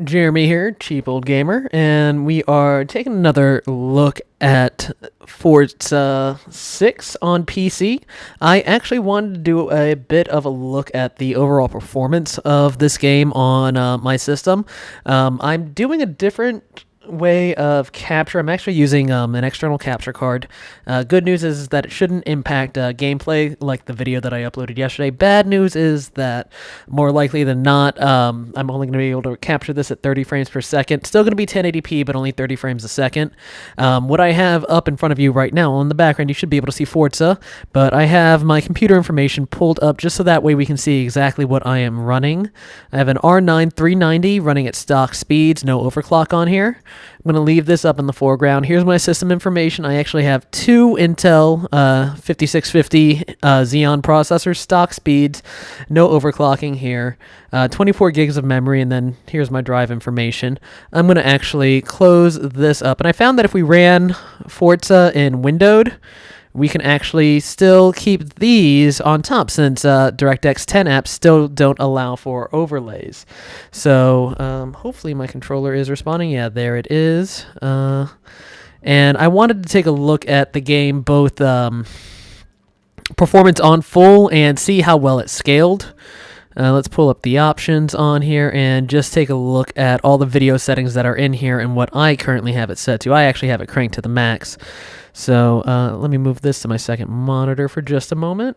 Jeremy here, Cheap Old Gamer, and we are taking another look at Forza 6 on PC. I actually wanted to do a bit of a look at the overall performance of this game on my system. I'm doing a different way of capture. I'm actually using an external capture card. Good news is that it shouldn't impact gameplay like the video that I uploaded yesterday. Bad news is that more likely than not, I'm only going to be able to capture this at 30 frames per second. Still going to be 1080p, but only 30 frames a second. What I have up in front of you right now on the background, you should be able to see Forza, but I have my computer information pulled up just so that way we can see exactly what I am running. I have an R9 390 running at stock speeds, no overclock on here. I'm going to leave this up in the foreground. Here's my system information. I actually have two Intel 5650 Xeon processors, stock speeds, no overclocking here, 24 gigs of memory, and then here's my drive information. I'm going to actually close this up. And I found that if we ran Forza in windowed, we can actually still keep these on top since DirectX 10 apps still don't allow for overlays. So hopefully my controller is responding. Yeah, there it is. And I wanted to take a look at the game, both performance on full and see how well it scaled. Let's pull up the options on here and just take a look at all the video settings that are in here and what I currently have it set to. I actually have it cranked to the max. So let me move this to my second monitor for just a moment,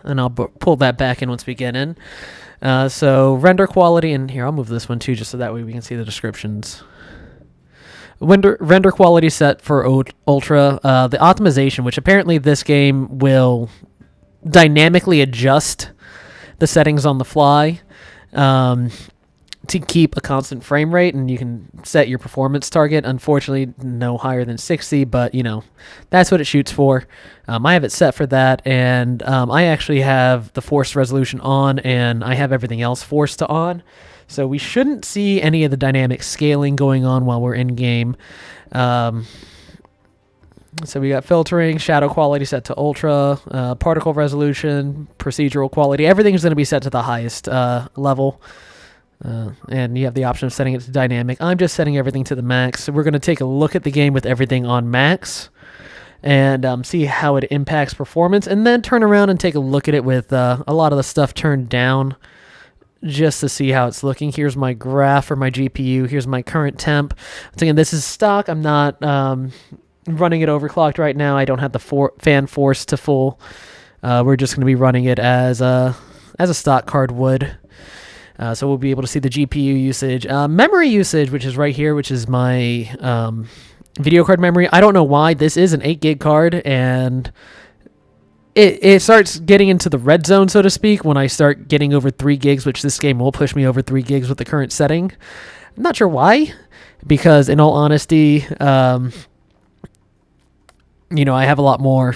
and I'll pull that back in once we get in. So render quality, and here I'll move this one too just so that way we can see the descriptions. Render quality set for Ultra. The optimization, which apparently this game will dynamically adjust the settings on the fly to keep a constant frame rate, and you can set your performance target. Unfortunately, no higher than 60, but you know, that's what it shoots for. I have it set for that, and I actually have the forced resolution on, and I have everything else forced to on. So we shouldn't see any of the dynamic scaling going on while we're in game. So we got filtering, shadow quality set to ultra, particle resolution, procedural quality. Everything's going to be set to the highest level. And you have the option of setting it to dynamic. I'm just setting everything to the max. So we're going to take a look at the game with everything on max and see how it impacts performance, and then turn around and take a look at it with a lot of the stuff turned down just to see how it's looking. Here's my graph for my GPU. Here's my current temp. Once again, this is stock. I'm not running it overclocked right now. I don't have the fan force to full. We're just going to be running it as a stock card would. So we'll be able to see the GPU usage. Memory usage, which is right here, which is my video card memory. I don't know why. This is an 8 gig card, and it starts getting into the red zone, so to speak, when I start getting over 3 gigs, which this game will push me over 3 gigs with the current setting. I'm not sure why, because in all honesty, you know, I have a lot more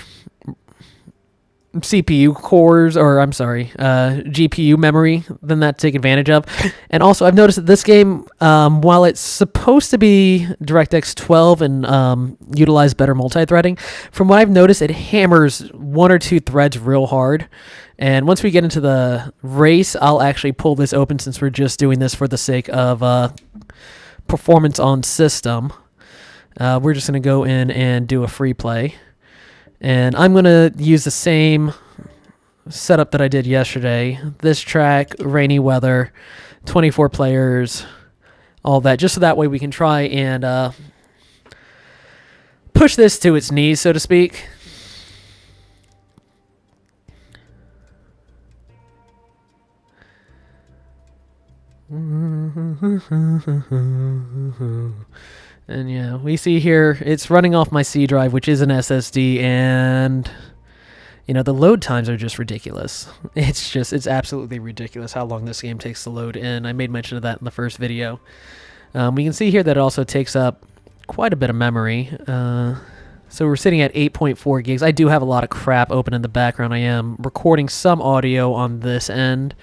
CPU cores, or I'm sorry, GPU memory than that to take advantage of. And also, I've noticed that this game, while it's supposed to be DirectX 12 and utilize better multi-threading, from what I've noticed, it hammers 1 or 2 threads real hard. And once we get into the race, I'll actually pull this open since we're just doing this for the sake of performance on system. We're just going to go in and do a free play. And I'm going to use the same setup that I did yesterday. This track, rainy weather, 24 players, all that. Just so that way we can try and push this to its knees, so to speak. And yeah, we see here it's running off my C drive, which is an SSD, and you know, the load times are just ridiculous. It's absolutely ridiculous how long this game takes to load in. I made mention of that in the first video. We can see here that it also takes up quite a bit of memory. So we're sitting at 8.4 gigs. I do have a lot of crap open in the background. I am recording some audio on this end.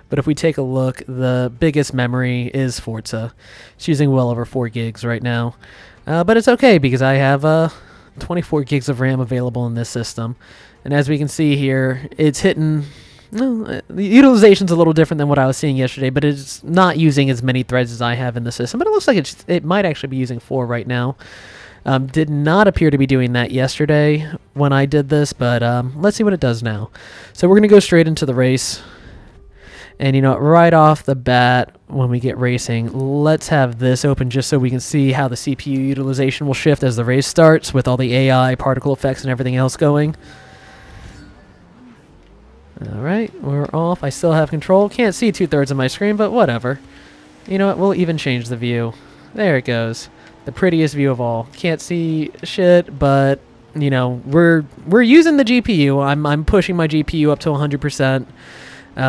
But if we take a look, the biggest memory is Forza. It's using well over 4 gigs right now. But it's okay because I have 24 gigs of RAM available in this system. And as we can see here, it's hitting well, the utilization's a little different than what I was seeing yesterday, but it's not using as many threads as I have in the system. But it looks like it might actually be using 4 right now. Did not appear to be doing that yesterday when I did this, but let's see what it does now. So we're going to go straight into the race. And, you know, right off the bat, when we get racing, let's have this open just so we can see how the CPU utilization will shift as the race starts with all the AI, particle effects, and everything else going. All right, we're off. I still have control. Can't see 2/3 of my screen, but whatever. You know what? We'll even change the view. There it goes. The prettiest view of all. Can't see shit, but you know we're using the GPU. I'm pushing my GPU up to 100%. I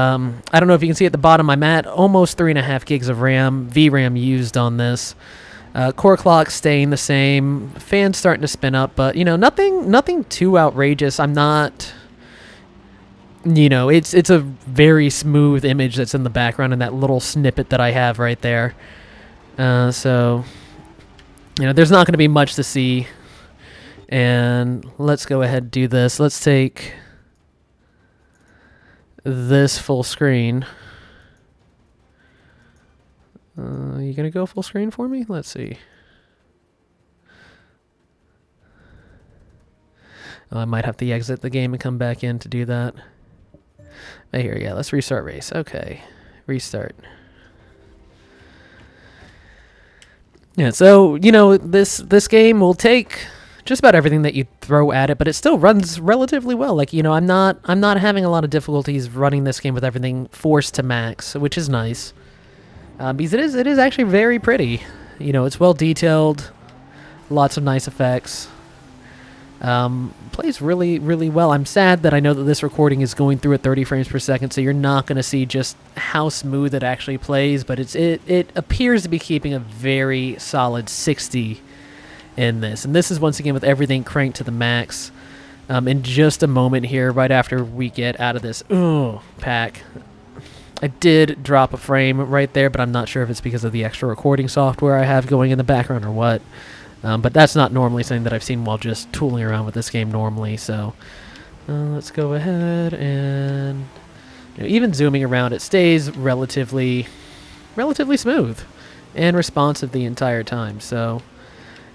don't know if you can see at the bottom. I'm at almost 3.5 gigs of RAM, VRAM used on this. Core clock staying the same. Fans starting to spin up, but you know nothing too outrageous. I'm not. You know, it's a very smooth image that's in the background and that little snippet that I have right there. So, you know, there's not going to be much to see. And let's go ahead and do this. Let's take this full screen. You going to go full screen for me? Let's see. Oh, I might have to exit the game and come back in to do that. Here, yeah, let's restart race. Okay, restart. Yeah, so, you know, this game will take just about everything that you throw at it, but it still runs relatively well. Like, you know, I'm not having a lot of difficulties running this game with everything forced to max, which is nice. Because it is actually very pretty. You know, it's well detailed, lots of nice effects. Plays really, really well. I'm sad that I know that this recording is going through at 30 frames per second, so you're not going to see just how smooth it actually plays, but it appears to be keeping a very solid 60 in this. And this is once again with everything cranked to the max. In just a moment here, right after we get out of this pack, I did drop a frame right there, but I'm not sure if it's because of the extra recording software I have going in the background or what. But that's not normally something that I've seen while just tooling around with this game normally. So let's go ahead and even zooming around, it stays relatively smooth and responsive the entire time. So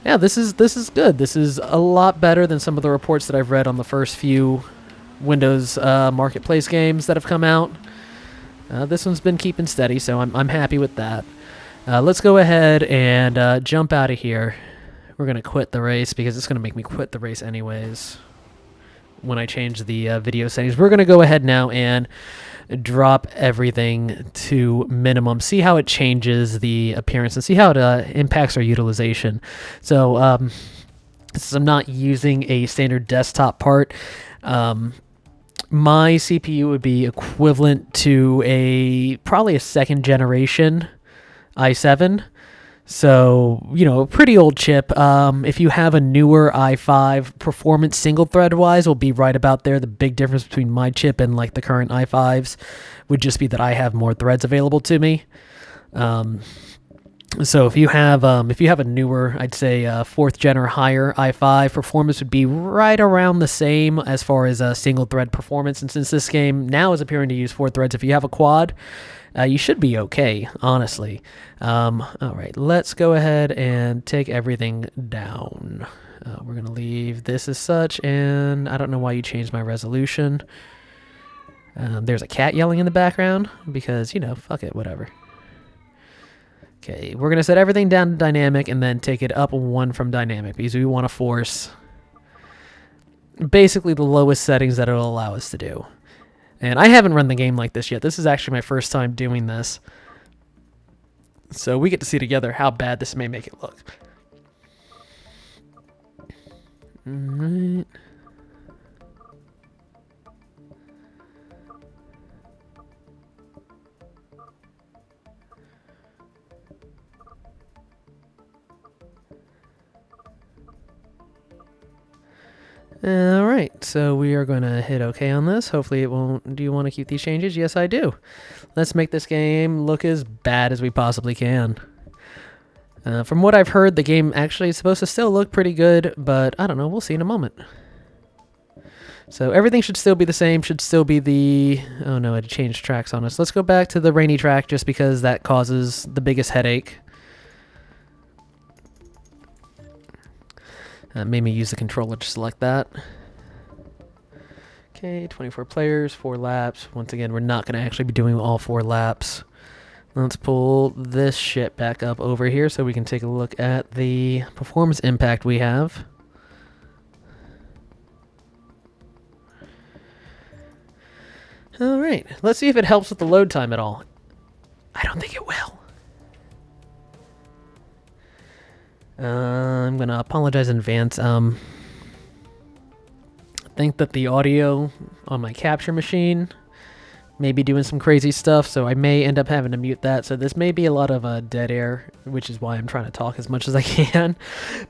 yeah, this is good. This is a lot better than some of the reports that I've read on the first few Windows Marketplace games that have come out. This one's been keeping steady, so I'm happy with that. Let's go ahead and jump out of here. We're going to quit the race because it's going to make me quit the race anyways when I change the video settings. We're going to go ahead now and drop everything to minimum, see how it changes the appearance, and see how it impacts our utilization. So since I'm not using a standard desktop part, my CPU would be equivalent to probably a second generation i7. So, you know, a pretty old chip. If you have a newer i5, performance single thread wise will be right about there. The big difference between my chip and like the current i5s would just be that I have more threads available to me. So if you have a newer, I'd say 4th gen or higher i5, performance would be right around the same as far as single thread performance. And since this game now is appearing to use 4 threads, if you have a quad, you should be okay, honestly. All right, let's go ahead and take everything down. We're going to leave this as such, and I don't know why you changed my resolution. There's a cat yelling in the background because, you know, fuck it, whatever. Okay, we're going to set everything down to dynamic and then take it up 1 from dynamic because we want to force basically the lowest settings that it'll allow us to do. And I haven't run the game like this yet. This is actually my first time doing this. So we get to see together how bad this may make it look. All right. Alright, so we are going to hit OK on this. Hopefully it won't... Do you want to keep these changes? Yes, I do. Let's make this game look as bad as we possibly can. From what I've heard, the game actually is supposed to still look pretty good, but I don't know. We'll see in a moment. So everything should still be the same, should still be the... Oh no, it changed tracks on us. Let's go back to the rainy track just because that causes the biggest headache. Made me use the controller just like that. Okay, 24 players, 4 laps. Once again, we're not going to actually be doing all 4 laps. Let's pull this shit back up over here so we can take a look at the performance impact we have. Alright, let's see if it helps with the load time at all. I don't think it will. I'm going to apologize in advance. I think that the audio on my capture machine may be doing some crazy stuff, so I may end up having to mute that. So this may be a lot of dead air, which is why I'm trying to talk as much as I can.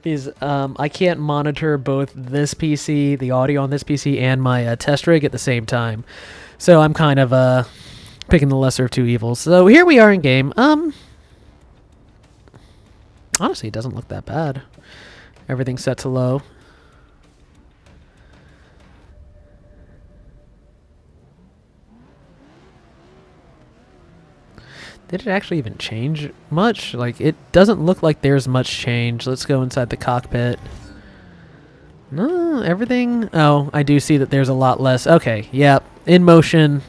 Because I can't monitor both this PC, the audio on this PC, and my test rig at the same time. So I'm kind of picking the lesser of two evils. So here we are in game. Honestly, it doesn't look that bad. Everything's set to low. Did it actually even change much? Like, it doesn't look like there's much change. Let's go inside the cockpit. No, everything... Oh, I do see that there's a lot less. Okay, yep. In motion,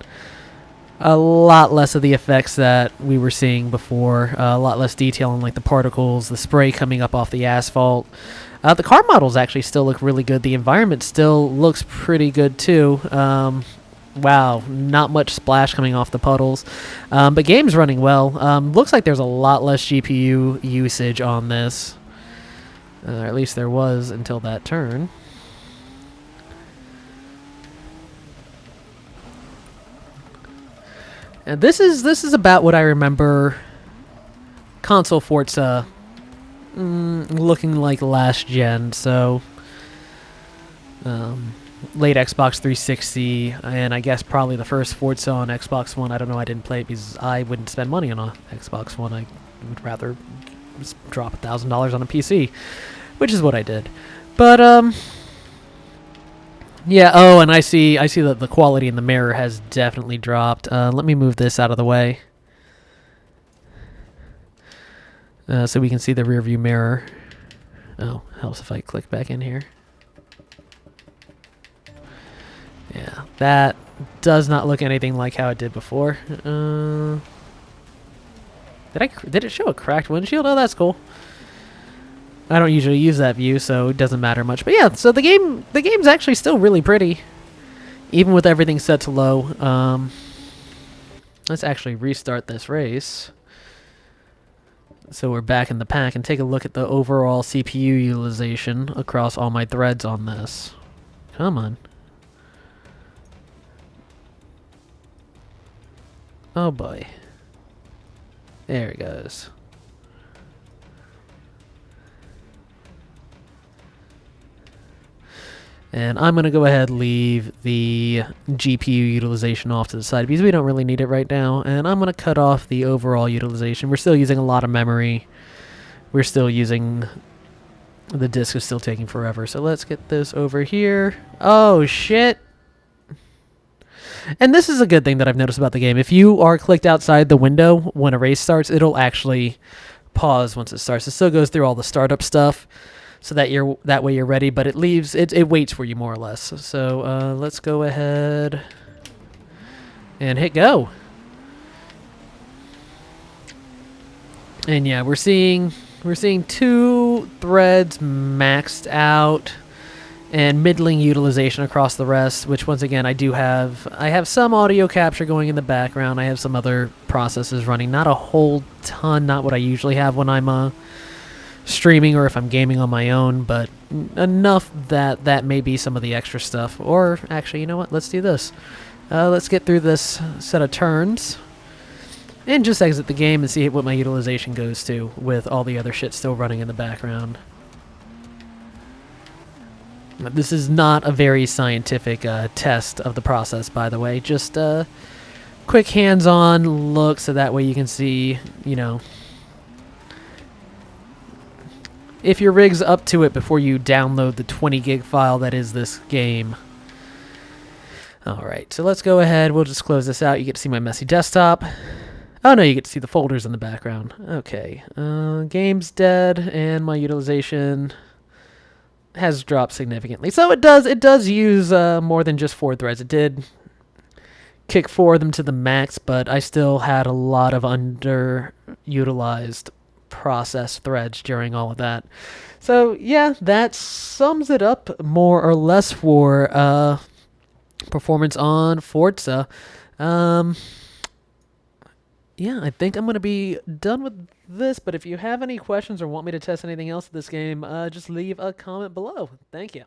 a lot less of the effects that we were seeing before. A lot less detail on, like, the particles, the spray coming up off the asphalt. The car models actually still look really good. The environment still looks pretty good, too. Wow, not much splash coming off the puddles. But game's running well. Looks like there's a lot less GPU usage on this. Or at least there was until that turn. And this is about what I remember console Forza looking like last gen. So late Xbox 360, and I guess probably the first Forza on Xbox One. I don't know, I didn't play it because I wouldn't spend money on a Xbox One. I would rather just drop $1,000 on a PC, which is what I did. But yeah. Oh, and I see that the quality in the mirror has definitely dropped. Let me move this out of the way so we can see the rear view mirror. Oh, helps if I click back in here. Yeah, that does not look anything like how it did before. Did it show a cracked windshield? Oh, that's cool. I don't usually use that view, so it doesn't matter much. But yeah, so the game's actually still really pretty, even with everything set to low. Let's actually restart this race, so we're back in the pack, and take a look at the overall CPU utilization across all my threads on this. Come on. Oh boy. There it goes. And I'm going to go ahead and leave the GPU utilization off to the side because we don't really need it right now. And I'm going to cut off the overall utilization. We're still using a lot of memory. We're still using... The disk is still taking forever. So let's get this over here. Oh, shit. And this is a good thing that I've noticed about the game. If you are clicked outside the window when a race starts, it'll actually pause once it starts. It still goes through all the startup stuff, so that way you're ready. But it waits for you more or less. So let's go ahead and hit go. And yeah, we're seeing 2 threads maxed out. And middling utilization across the rest, which once again I have some audio capture going in the background. I have some other processes running, not a whole ton, not what I usually have when I'm streaming or if I'm gaming on my own, but enough that may be some of the extra stuff. Or actually, you know what? Let's do this. Let's get through this set of turns and just exit the game and see what my utilization goes to with all the other shit still running in the background. This is not a very scientific test of the process, by the way. Just a quick hands-on look so that way you can see, you know, if your rig's up to it before you download the 20 gig file that is this game. All right, so let's go ahead. We'll just close this out. You get to see my messy desktop. Oh no, you get to see the folders in the background. Okay, game's dead, and my utilization has dropped significantly. So it does use more than just 4 threads. It did kick 4 of them to the max, but I still had a lot of underutilized process threads during all of that. So yeah, that sums it up more or less for performance on Forza. Yeah, I think I'm going to be done with this, but if you have any questions or want me to test anything else in this game, just leave a comment below. Thank you.